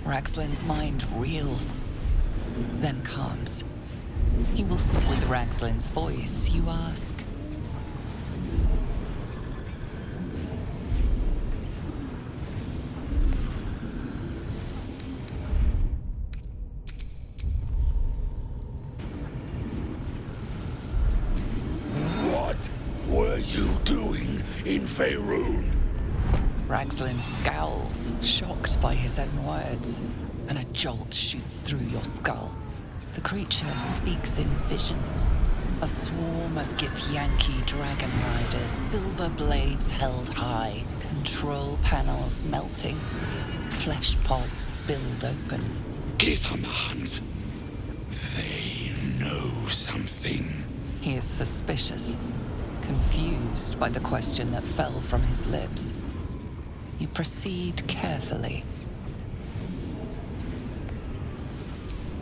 Ragslin's mind reels, then calms. He will speak with Ragslin's voice, you ask. What were you doing in Faerun? Ragslin scowls, shocked by his own words, and a jolt shoots through your skull. The creature speaks in visions. A swarm of Githyanki dragon riders, silver blades held high, control panels melting, flesh pods spilled open. Gith on the hunt. They know something. He is suspicious, confused by the question that fell from his lips. You proceed carefully.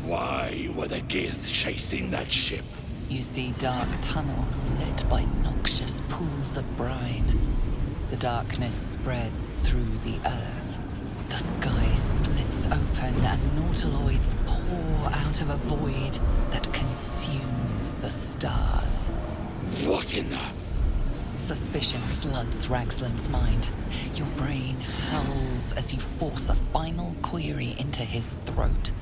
Why were the Gith chasing that ship? You see dark tunnels lit by noxious pools of brine. The darkness spreads through the earth. The sky splits open and nautiloids pour out of a void that consumes the stars. What in the... Suspicion floods Ragslin's mind. Your brain howls as you force a final query into his throat.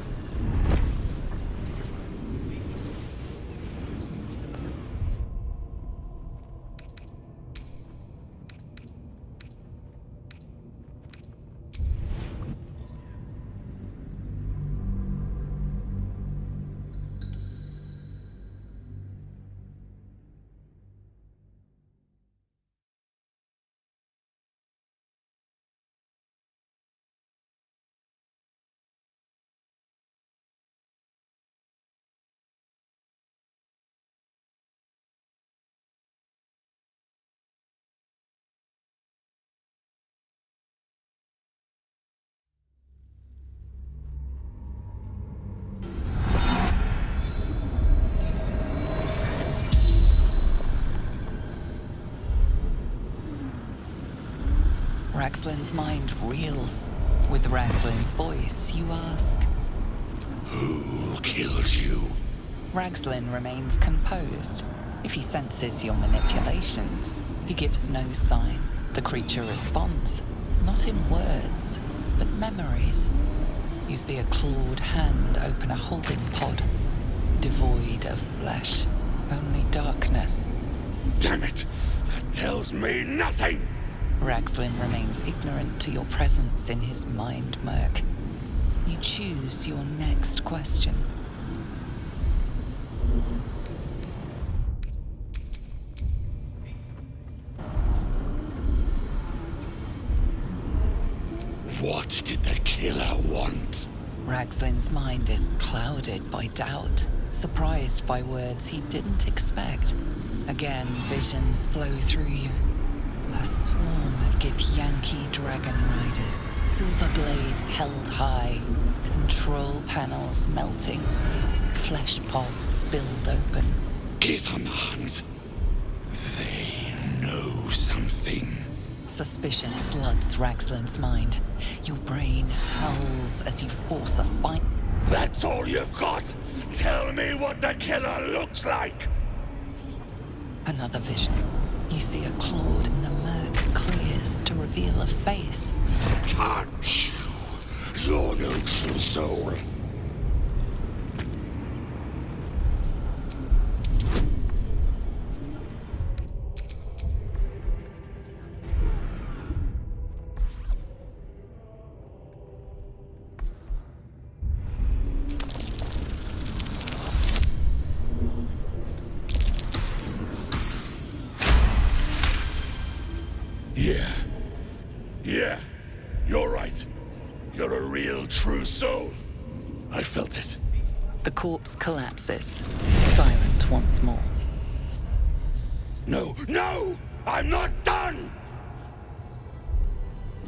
Ragslin's mind reels. With Ragslin's voice, you ask. Who killed you? Ragslin remains composed. If he senses your manipulations, he gives no sign. The creature responds, not in words, but memories. You see a clawed hand open a holding pod, devoid of flesh, only darkness. Damn it! That tells me nothing! Ragslin remains ignorant to your presence in his mind murk. You choose your next question. What did the killer want? Ragslin's mind is clouded by doubt, surprised by words he didn't expect. Again, visions flow through you. A swarm of Githyanki dragon riders, silver blades held high, control panels melting, flesh pods spilled open. Gith on the hunt. They know something. Suspicion floods Ragslin's mind. Your brain howls as you force a fight. That's all you've got? Tell me what the killer looks like! Another vision. You see a clawed in the murk clears to reveal a face. Can't you? You're no true soul. Yeah, you're right. You're a real true soul. I felt it. The corpse collapses, silent once more. No! I'm not done!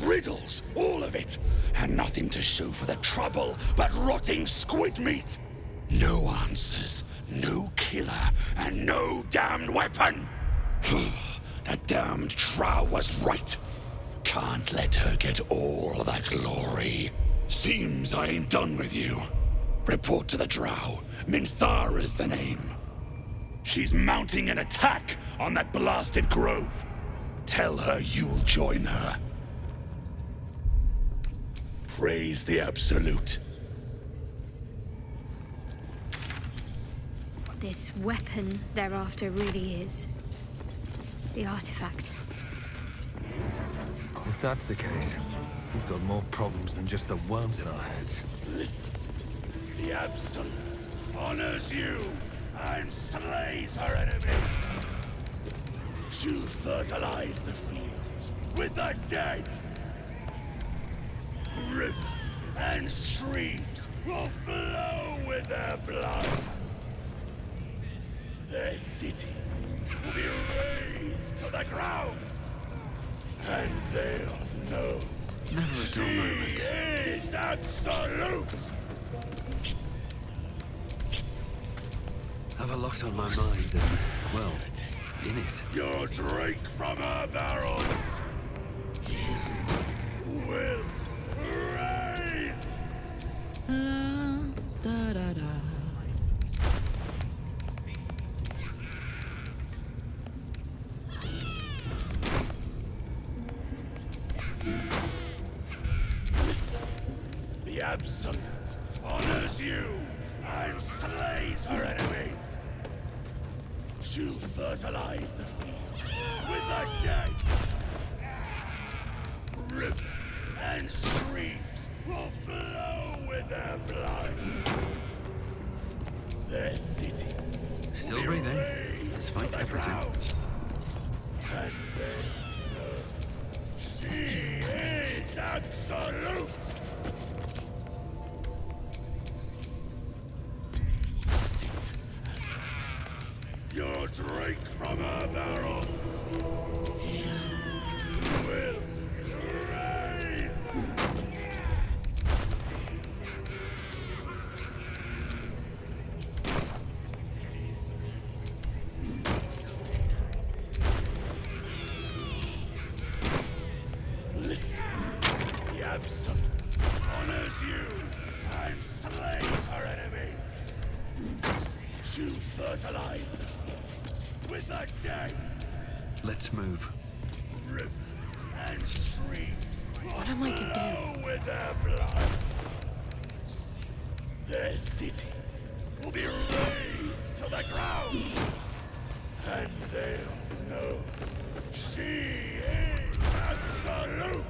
Riddles, all of it, and nothing to show for the trouble but rotting squid meat. No answers, no killer, and no damned weapon. That damned Trow was right. Can't let her get all that glory. Seems I ain't done with you. Report to the drow. Minthara's the name. She's mounting an attack on that blasted grove. Tell her you'll join her. Praise the Absolute. This weapon thereafter really is the artifact. If that's the case, we've got more problems than just the worms in our heads. Listen. The Absolute honors you and slays her enemies. She'll fertilize the fields with the dead. Rivers and streams will flow with their blood. Their cities will be razed to the ground. And they'll know Never a dull moment. she is Absolute. Have a lot on my mind and, well, in it. Your drink from her barrels will rain. Da da da. The Absolute honors you and slays her enemies. She'll fertilize the fields with the dead. Rivers and streams will flow with their blood. Their cities Still will be breathing, razed despite to the everything. ground. And they'll know she is Absolute. Sit and take your drink from her barrels. Will rain. Listen, the Absolute honors you and slays her enemies. She'll fertilize the fields with the dead. Let's move. Rivers and streams What am I to do? flow with their blood. Their cities will be razed to the ground. And they'll know she is Absolute.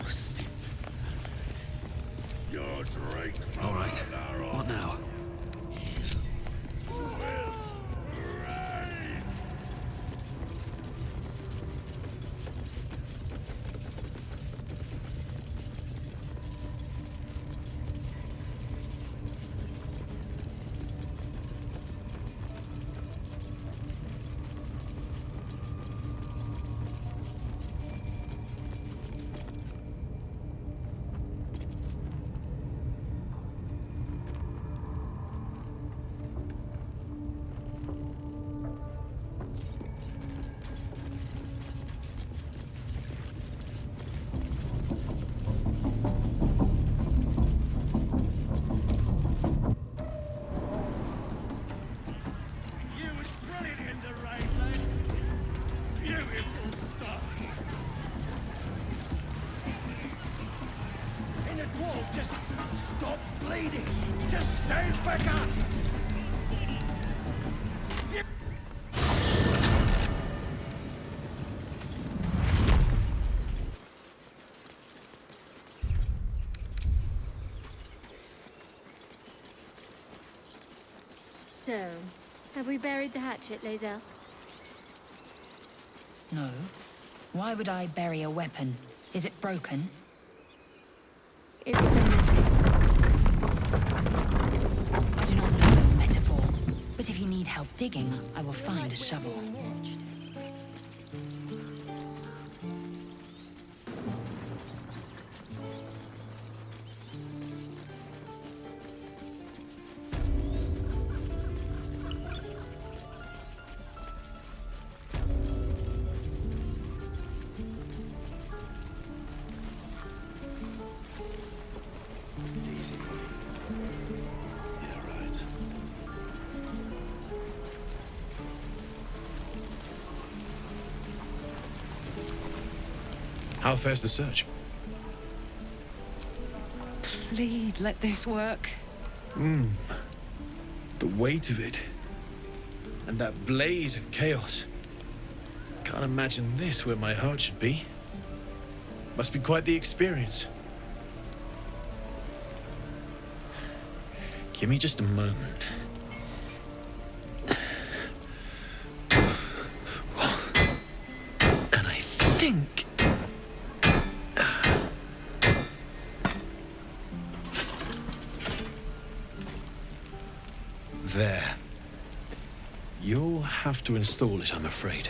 Sit and your drink from All right. her barrel What now? will rain. You was brilliant in the rain, lads. Beautiful stuff. And the dwarf just stops bleeding. Just stands back up. So, have we buried the hatchet, Lae'zel? No. Why would I bury a weapon? Is it broken? It's a metaphor. I do not know a metaphor. But if you need help digging, I will find a shovel. How fares the search? Please let this work. The weight of it. And that blaze of chaos. Can't imagine this where my heart should be. Must be quite the experience. Give me just a moment. And I think... There. You'll have to install it, I'm afraid.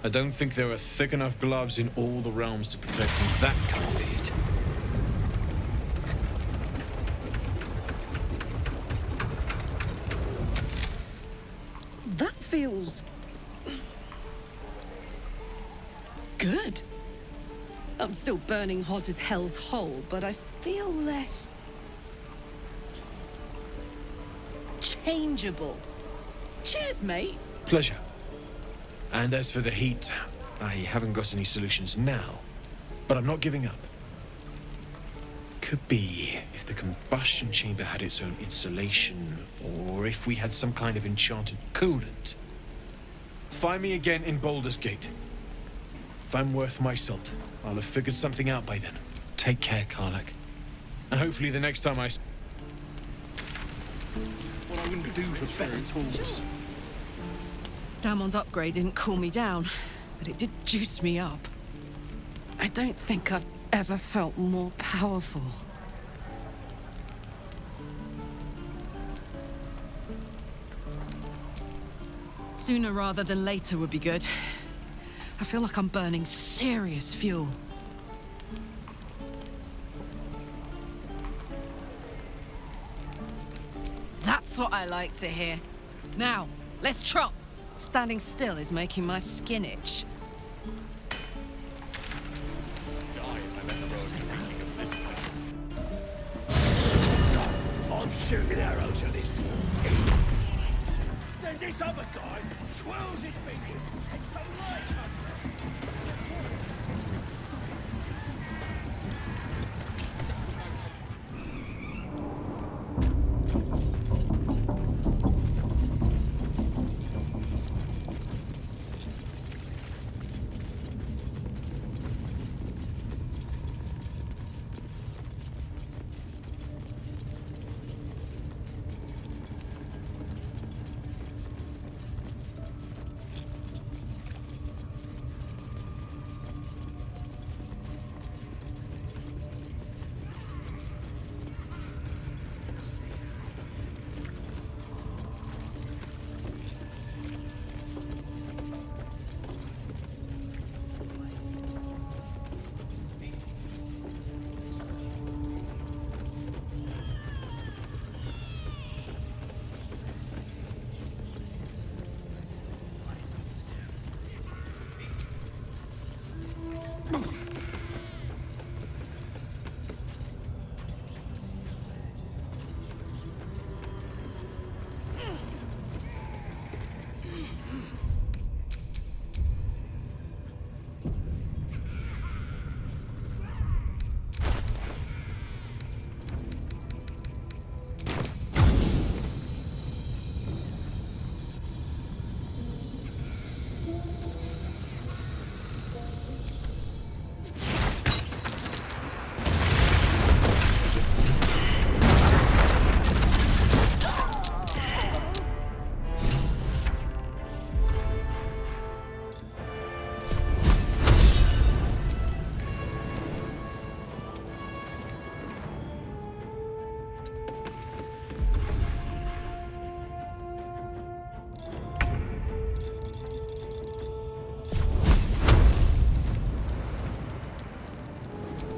I don't think there are thick enough gloves in all the realms to protect from that kind of heat. That feels... good. I'm still burning hot as hell's hole, but I feel less... changeable. Cheers, mate. Pleasure. And as for the heat, I haven't got any solutions now, but I'm not giving up. Could be if the combustion chamber had its own insulation, or if we had some kind of enchanted coolant. Find me again in Baldur's Gate. If I'm worth my salt, I'll have figured something out by then. Take care, Karlach. And hopefully the next time I... What I wouldn't do for better tools. Damon's upgrade didn't cool me down, but it did juice me up. I don't think I've ever felt more powerful. Sooner rather than later would be good. I feel like I'm burning serious fuel. That's what I like to hear. Now, let's trot. Standing still is making my skin itch. I'm shooting arrows at this dwarf. Then this other guy twirls his fingers and so light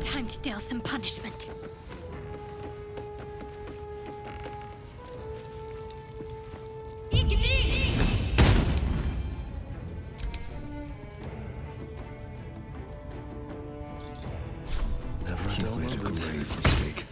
Time to deal some punishment. Never had made a grave mistake.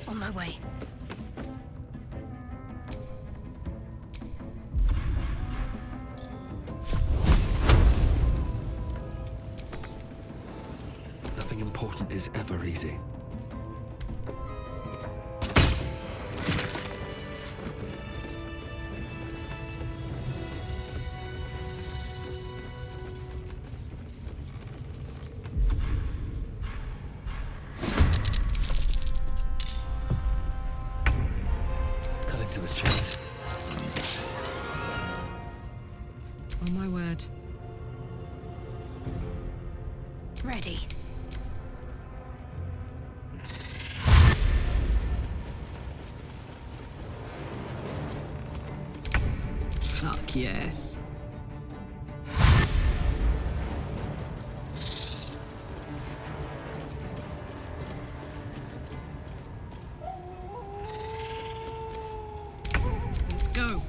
On my way. Nothing important is ever easy. Cutting to the chase. On my word. Ready. Fuck yes. Let's go.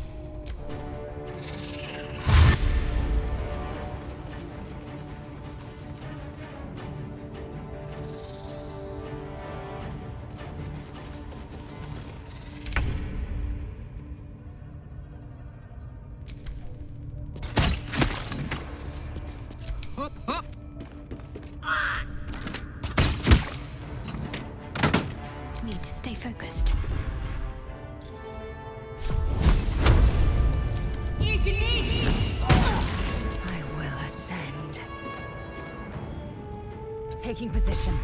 Hop, hop. Need to stay focused. I will ascend. Taking position.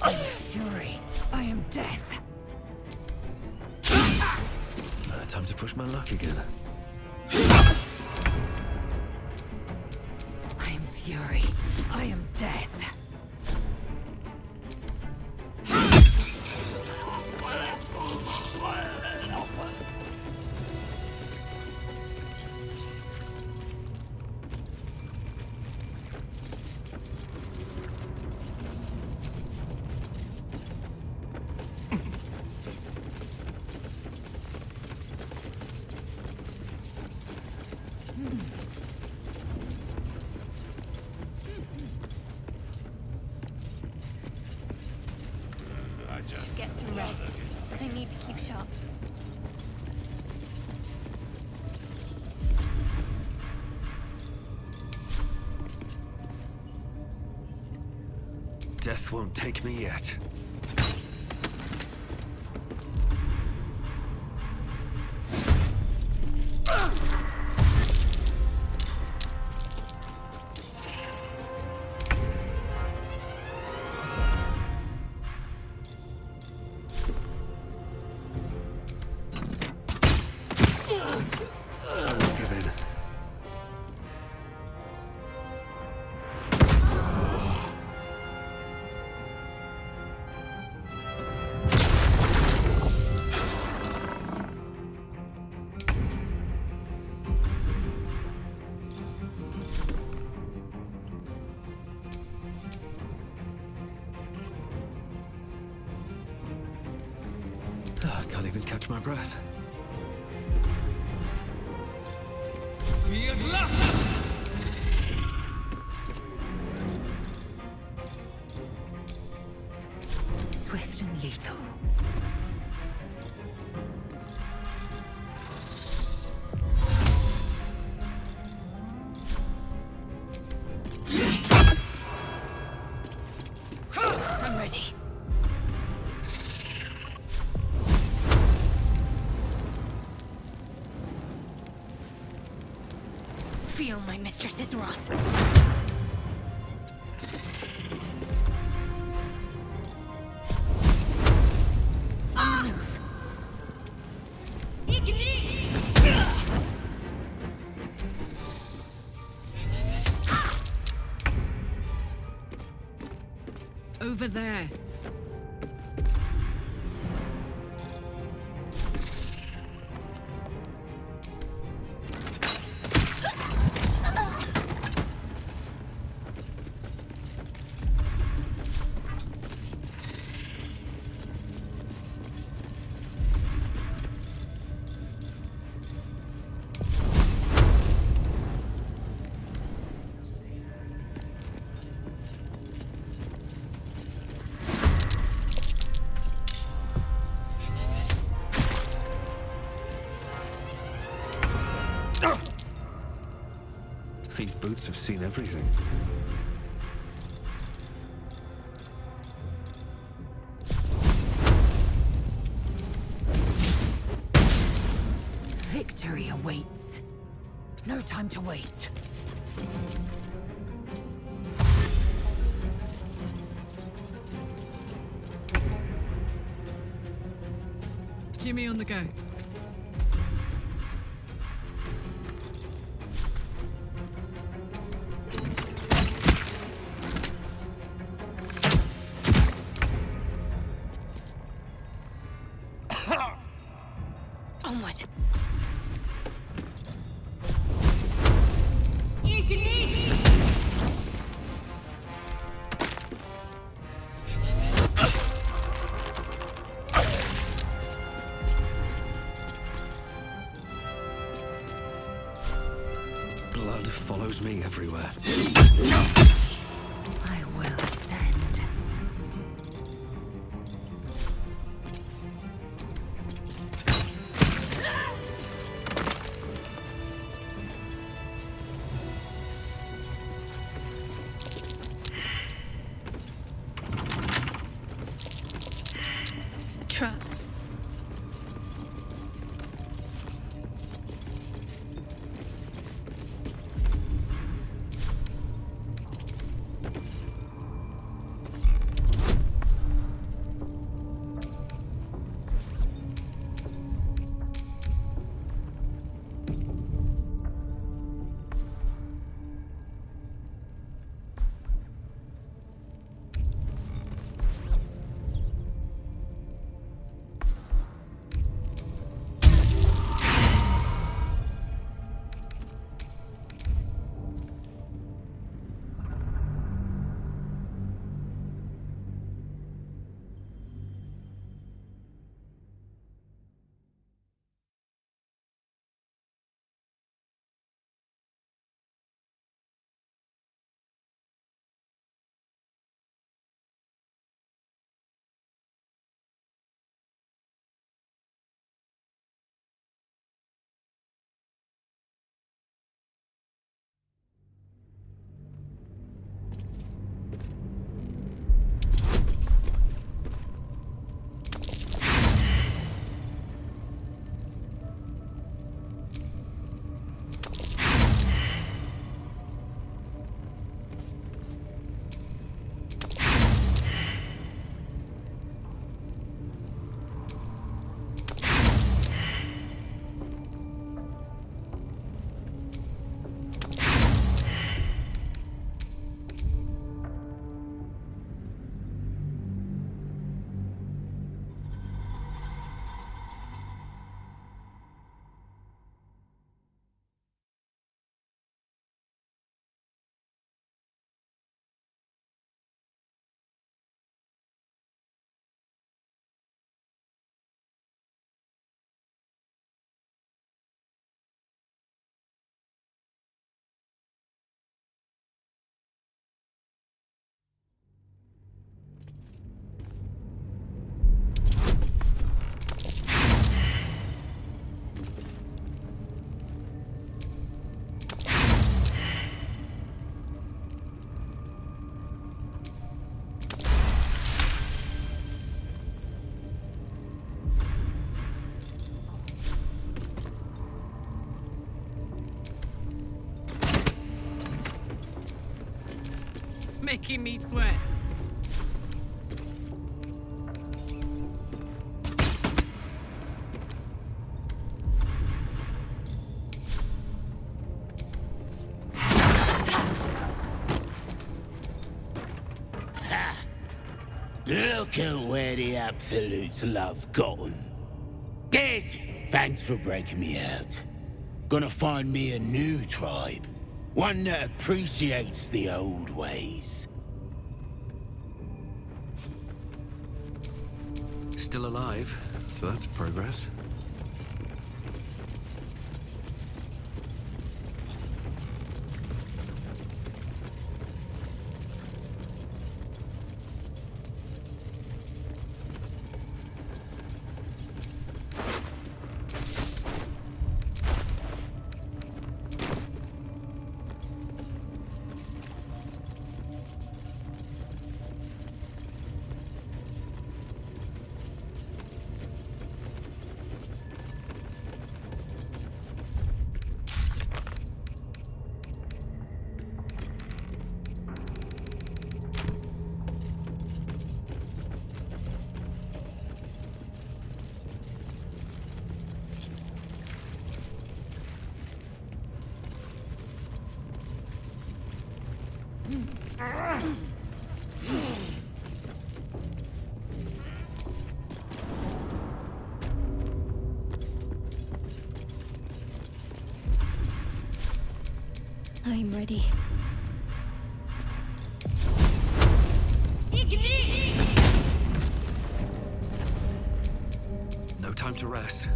I am fury. I am death. Time to push my luck again. I am fury. I am death. Get some rest. I need to keep sharp. Death won't take me yet. I won't give in. I can't even catch my breath. Swift and lethal. I'm ready. Feel my mistress's wrath. On the move. Over there. These boots have seen everything. Victory awaits. No time to waste. Jimmy on the go. Onward. Blood follows me everywhere. I will ascend. Trap. Making me sweat. Look at where the Absolutes love gotten. Dead! Thanks for breaking me out. Gonna find me a new tribe. One that appreciates the old ways. Still alive, so that's progress. I'm ready. No time to rest.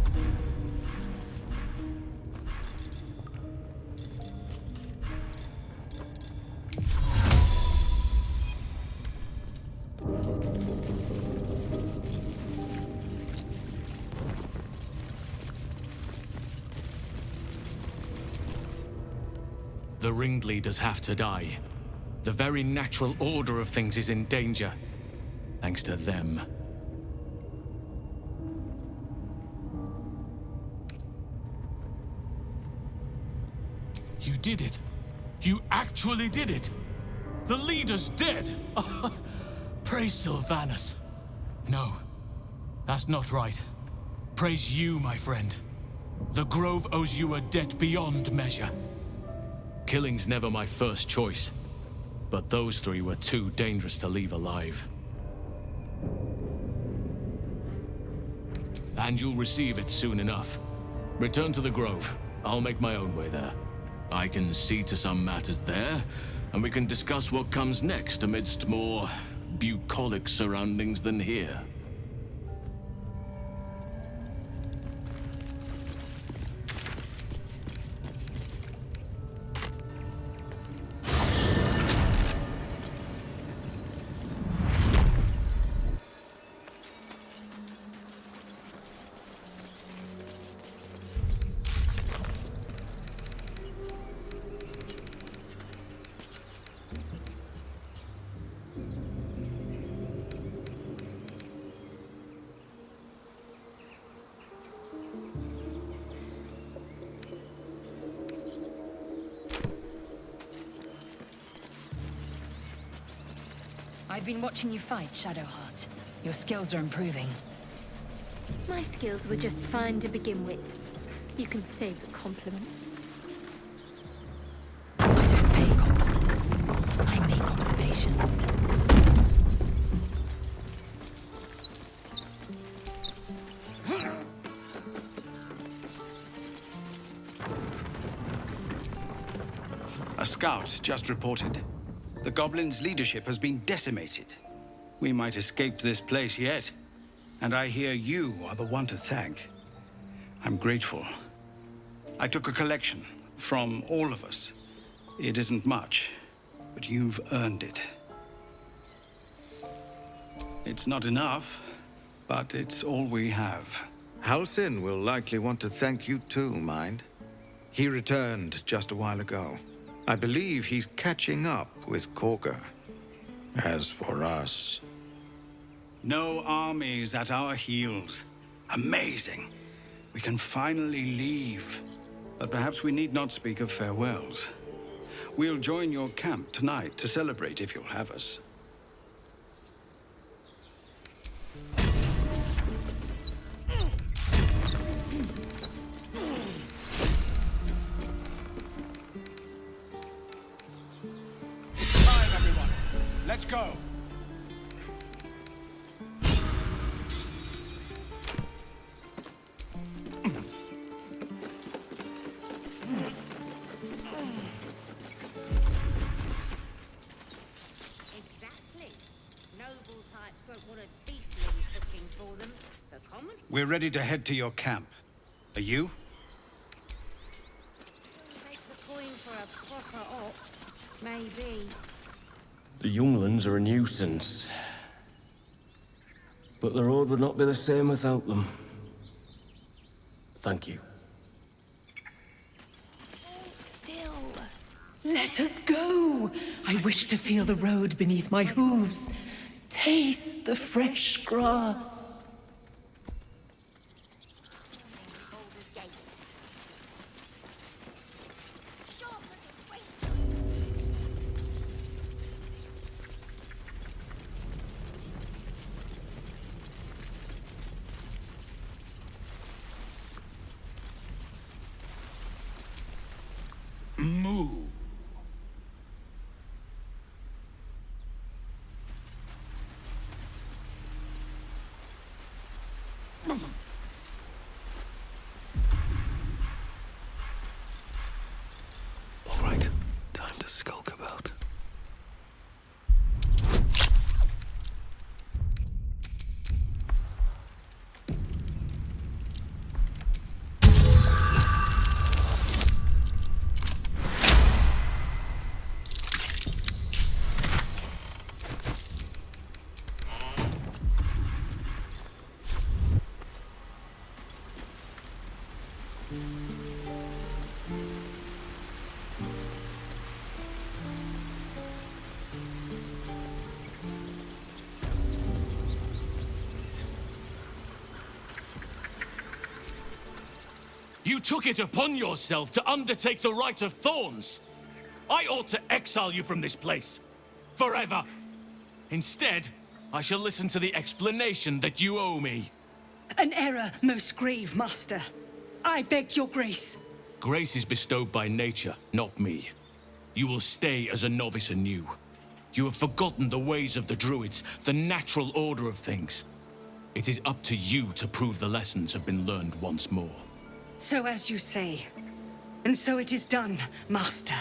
The ringleaders have to die. The very natural order of things is in danger. Thanks to them. You did it! You actually did it! The leader's dead! Praise Sylvanus. No, that's not right. Praise you, my friend. The Grove owes you a debt beyond measure. Killing's never my first choice, but those three were too dangerous to leave alive. And you'll receive it soon enough. Return to the Grove. I'll make my own way there. I can see to some matters there, and we can discuss what comes next amidst more bucolic surroundings than here. I've been watching you fight, Shadowheart. Your skills are improving. My skills were just fine to begin with. You can save the compliments. I don't pay compliments. I make observations. A scout just reported. The Goblins' leadership has been decimated. We might escape this place yet. And I hear you are the one to thank. I'm grateful. I took a collection from all of us. It isn't much, but you've earned it. It's not enough, but it's all we have. Halsin will likely want to thank you too, mind. He returned just a while ago. I believe he's catching up with Korga. As for us... No armies at our heels. Amazing. We can finally leave. But perhaps we need not speak of farewells. We'll join your camp tonight to celebrate if you'll have us. Time, everyone. Let's go. We're ready to head to your camp. Are you? Take the coin for a proper ox, maybe. The younglings are a nuisance. But the road would not be the same without them. Thank you. Still. Let us go. I wish to feel the road beneath my hooves. Taste the fresh grass. Baldur's Gate. Sharp as a razor. Moo. skulk about. You took it upon yourself to undertake the Rite of Thorns. I ought to exile you from this place. Forever. Instead, I shall listen to the explanation that you owe me. An error, most grave master. I beg your grace. Grace is bestowed by nature, not me. You will stay as a novice anew. You have forgotten the ways of the druids, the natural order of things. It is up to you to prove the lessons have been learned once more. So as you say. And so it is done, master.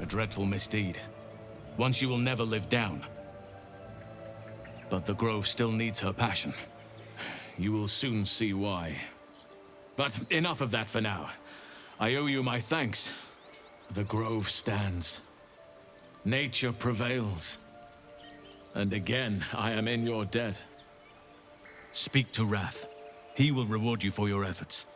A dreadful misdeed. One she will never live down. But the Grove still needs her passion. You will soon see why. But enough of that for now. I owe you my thanks. The Grove stands. Nature prevails. And again, I am in your debt. Speak to Wrath. He will reward you for your efforts.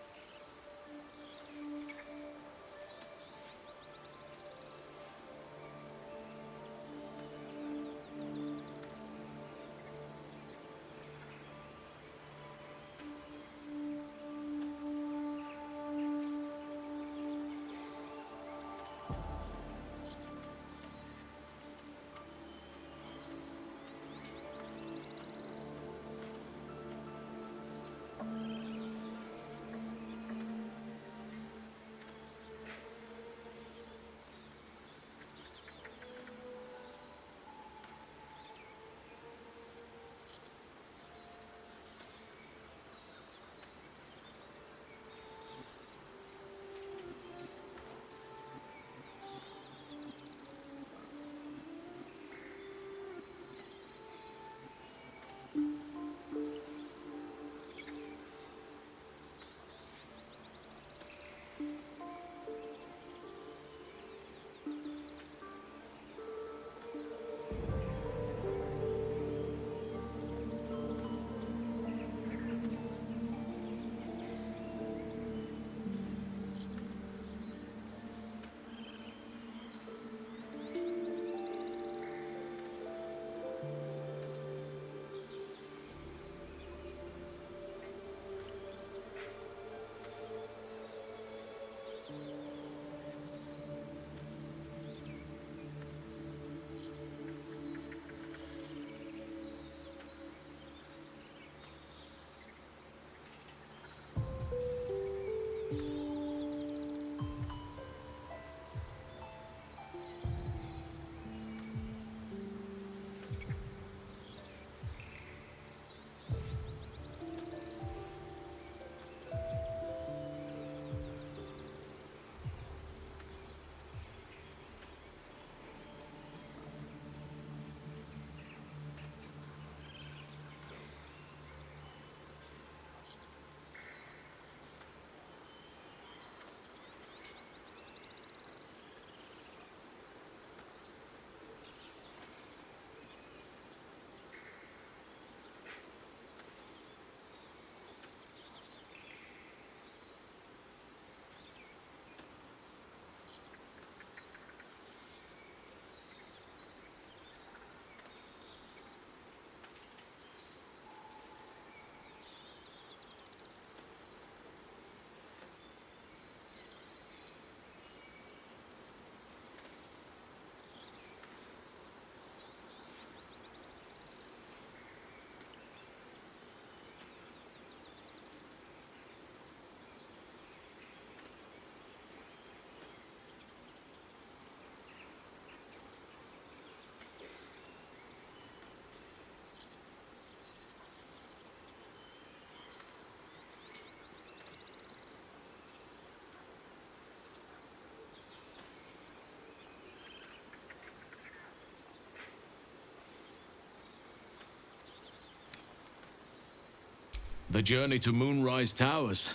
The journey to Moonrise Towers,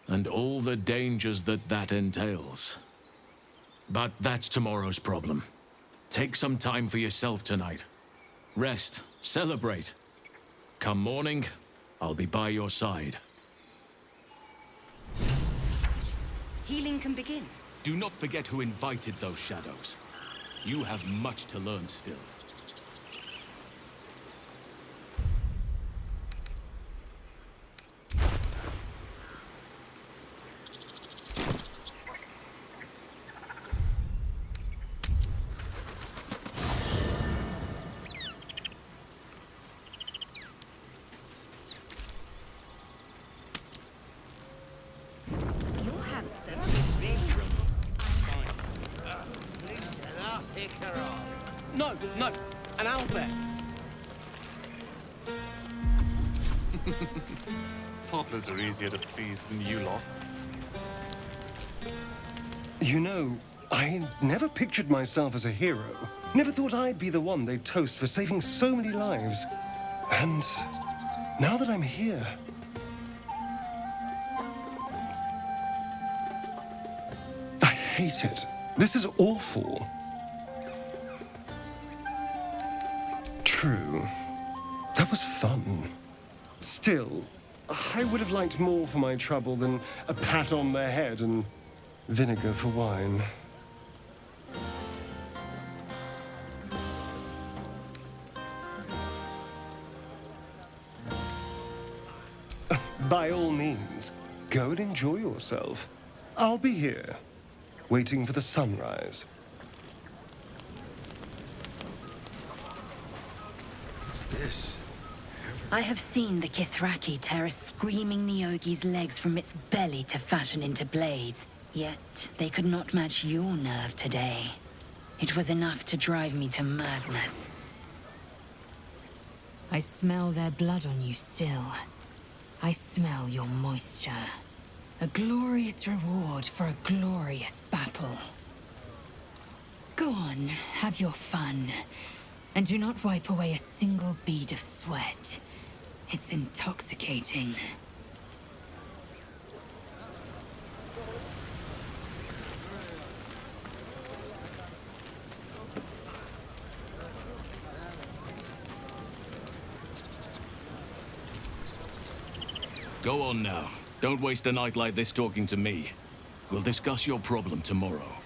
and all the dangers that entails. But that's tomorrow's problem. Take some time for yourself tonight. Rest, celebrate. Come morning, I'll be by your side. Healing can begin. Do not forget who invited those shadows. You have much to learn still. You're handsome. No, no, an owlbear. Toddlers are easier to please than you lot. You know, I never pictured myself as a hero. Never thought I'd be the one they'd toast for saving so many lives. And now that I'm here, I hate it. This is awful. True. That was fun. Still, I would have liked more for my trouble than a pat on the head and vinegar for wine. By all means, go and enjoy yourself. I'll be here, waiting for the sunrise. What's this? I have seen the Kithraki tear a screaming Nyogi's legs from its belly to fashion into blades. Yet they could not match your nerve today. It was enough to drive me to madness. I smell their blood on you still. I smell your moisture. A glorious reward for a glorious battle. Go on, have your fun. And do not wipe away a single bead of sweat. It's intoxicating. Go on now. Don't waste a night like this talking to me. We'll discuss your problem tomorrow.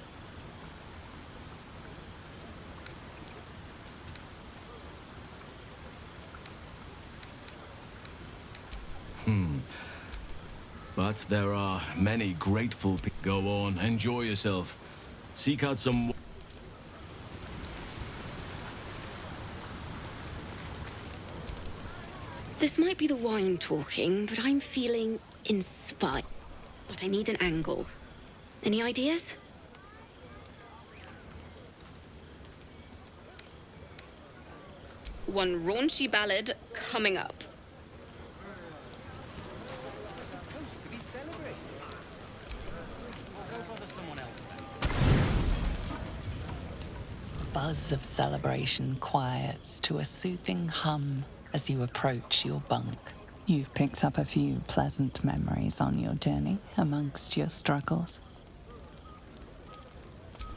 But there are many grateful people. Go on, enjoy yourself. Seek out some... This might be the wine talking, but I'm feeling inspired. But I need an angle. Any ideas? One raunchy ballad coming up. Buzz of celebration quiets to a soothing hum as you approach your bunk. You've picked up a few pleasant memories on your journey amongst your struggles.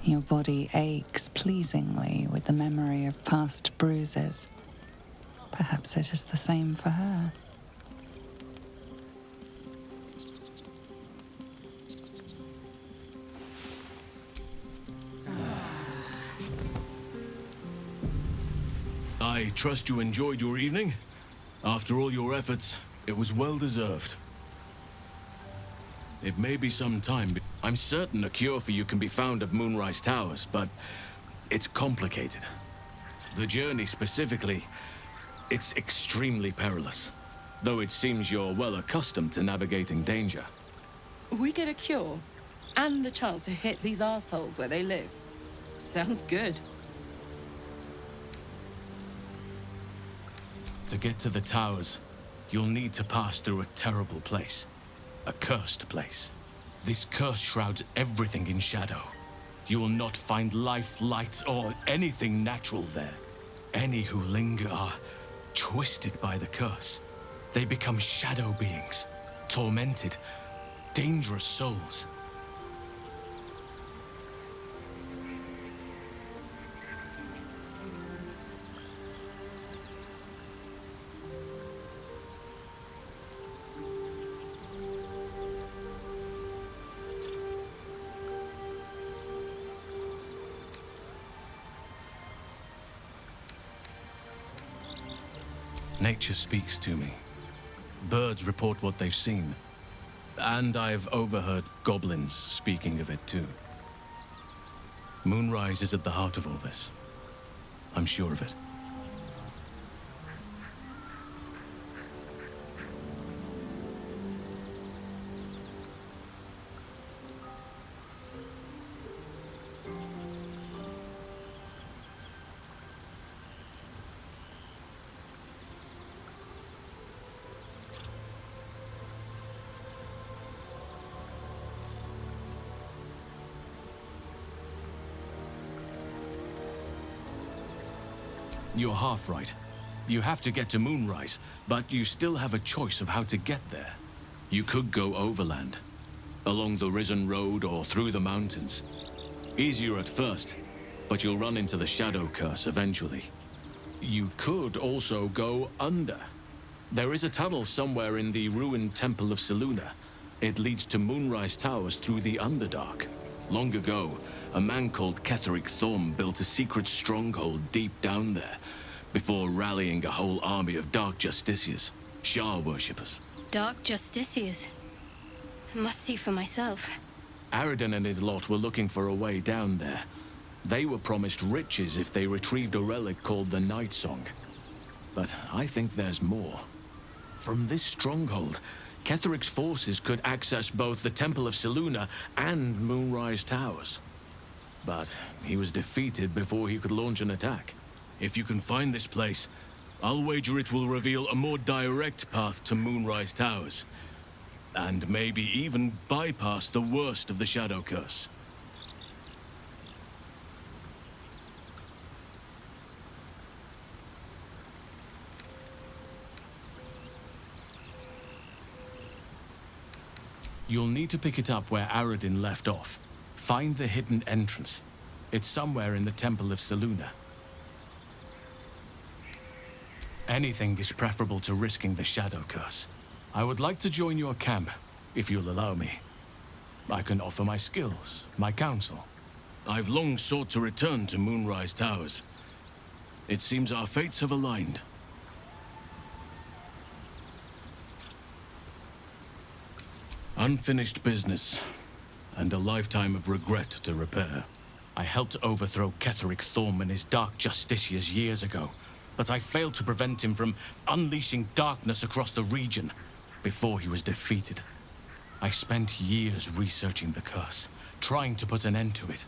Your body aches pleasingly with the memory of past bruises. Perhaps it is the same for her. I trust you enjoyed your evening. After all your efforts, it was well deserved. It may be some time, but I'm certain a cure for you can be found at Moonrise Towers, but it's complicated. The journey specifically, it's extremely perilous, though it seems you're well accustomed to navigating danger. We get a cure and the chance to hit these arseholes where they live. Sounds good. To get to the towers, you'll need to pass through a terrible place. A cursed place. This curse shrouds everything in shadow. You will not find life, light, or anything natural there. Any who linger are twisted by the curse. They become shadow beings, tormented, dangerous souls. Nature speaks to me. Birds report what they've seen. And I've overheard goblins speaking of it too. Moonrise is at the heart of all this. I'm sure of it. You're half right. You have to get to Moonrise, but you still have a choice of how to get there. You could go overland, along the Risen Road or through the mountains. Easier at first, but you'll run into the Shadow Curse eventually. You could also go under. There is a tunnel somewhere in the ruined Temple of Selûne. It leads to Moonrise Towers through the Underdark. Long ago, a man called Ketheric Thorm built a secret stronghold deep down there, before rallying a whole army of Dark Justiciars, Shah worshippers. Dark Justiciars. I must see for myself. Aradin and his lot were looking for a way down there. They were promised riches if they retrieved a relic called the Night Song. But I think there's more. From this stronghold, Ketheric's forces could access both the Temple of Selûne and Moonrise Towers. But he was defeated before he could launch an attack. If you can find this place, I'll wager it will reveal a more direct path to Moonrise Towers. And maybe even bypass the worst of the Shadow Curse. You'll need to pick it up where Aradin left off. Find the hidden entrance. It's somewhere in the Temple of Selûne. Anything is preferable to risking the Shadow Curse. I would like to join your camp, if you'll allow me. I can offer my skills, my counsel. I've long sought to return to Moonrise Towers. It seems our fates have aligned. Unfinished business, and a lifetime of regret to repair. I helped overthrow Ketheric Thorm and his Dark Justiciars years ago, but I failed to prevent him from unleashing darkness across the region before he was defeated. I spent years researching the curse, trying to put an end to it.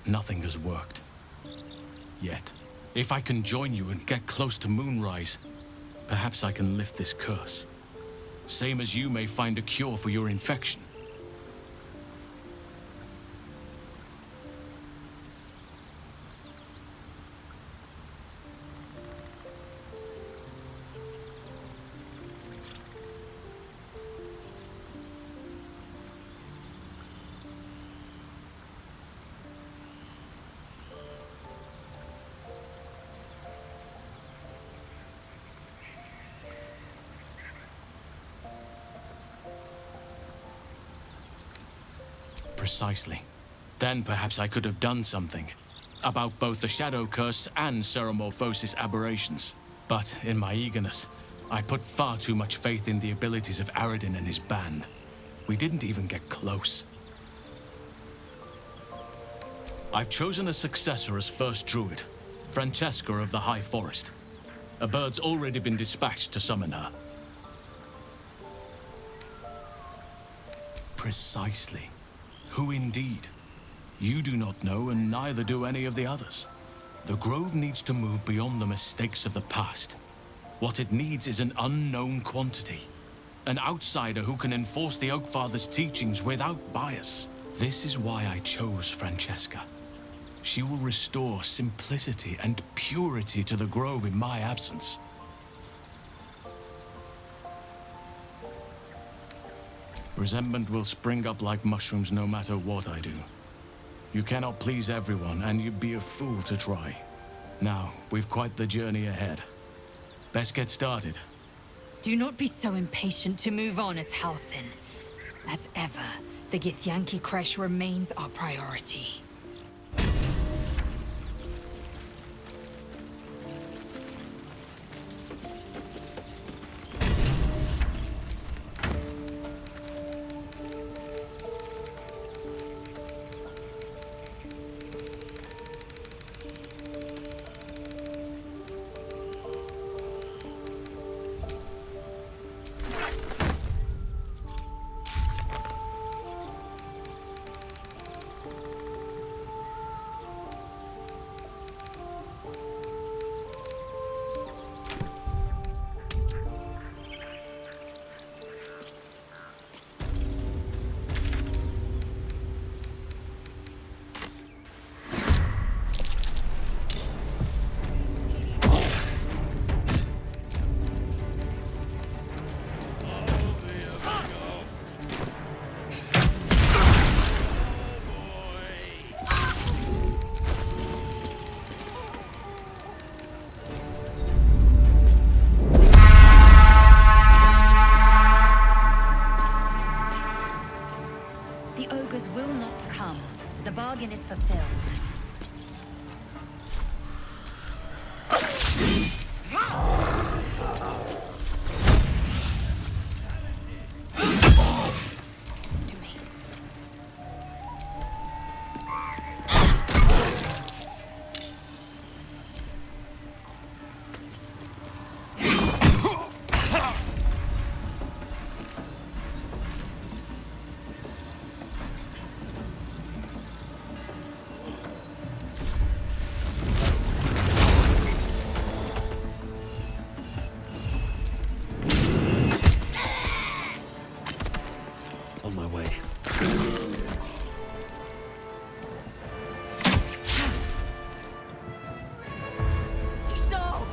Nothing has worked. Yet, if I can join you and get close to Moonrise, perhaps I can lift this curse. Same as you may find a cure for your infection. Precisely. Then perhaps I could have done something about both the Shadow Curse and Ceremorphosis aberrations. But in my eagerness, I put far too much faith in the abilities of Aradin and his band. We didn't even get close. I've chosen a successor as first druid, Francesca of the High Forest. A bird's already been dispatched to summon her. Precisely. Who indeed? You do not know, and neither do any of the others. The Grove needs to move beyond the mistakes of the past. What it needs is an unknown quantity. An outsider who can enforce the Oakfather's teachings without bias. This is why I chose Francesca. She will restore simplicity and purity to the Grove in my absence. Resentment will spring up like mushrooms no matter what I do. You cannot please everyone, and you'd be a fool to try. Now, we've quite the journey ahead. Best get started. Do not be so impatient to move on as Halsin. As ever, the Githyanki Kresh remains our priority. Will not come. The bargain is fulfilled. On my way. He's off!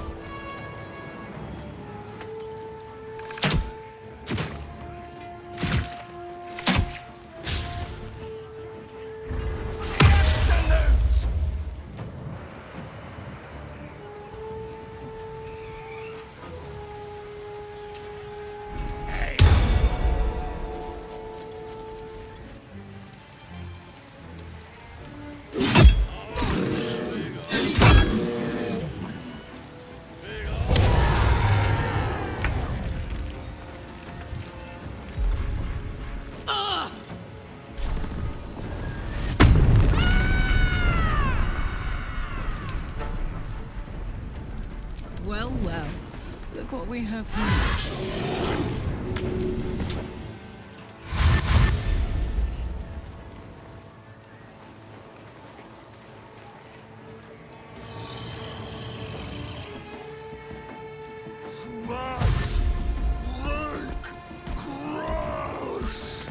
Well, well. Look what we have here. Smash! Break! Crush!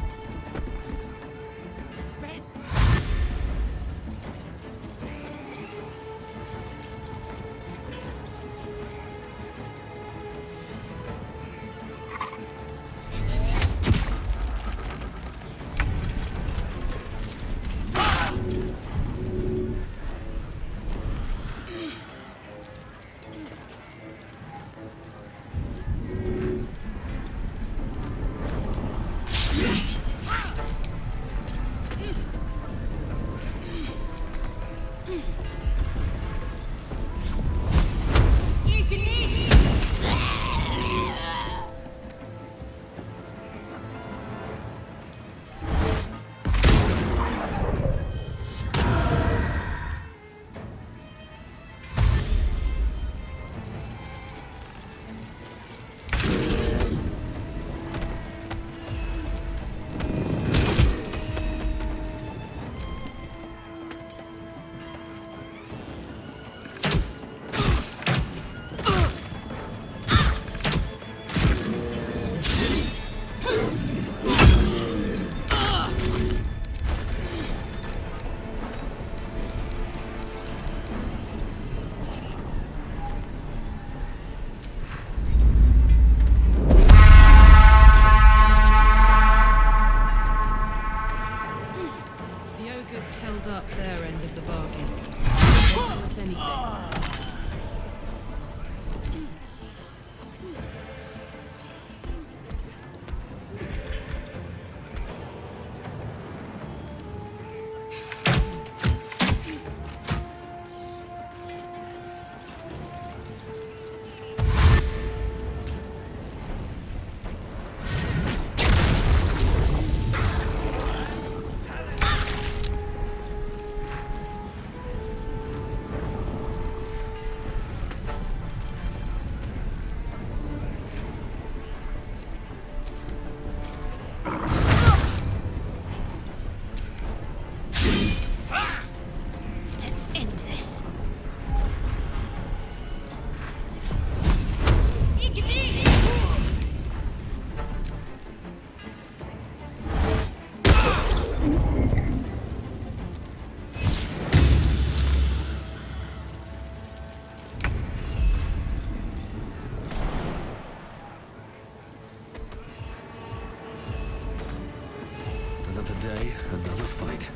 day, another fight.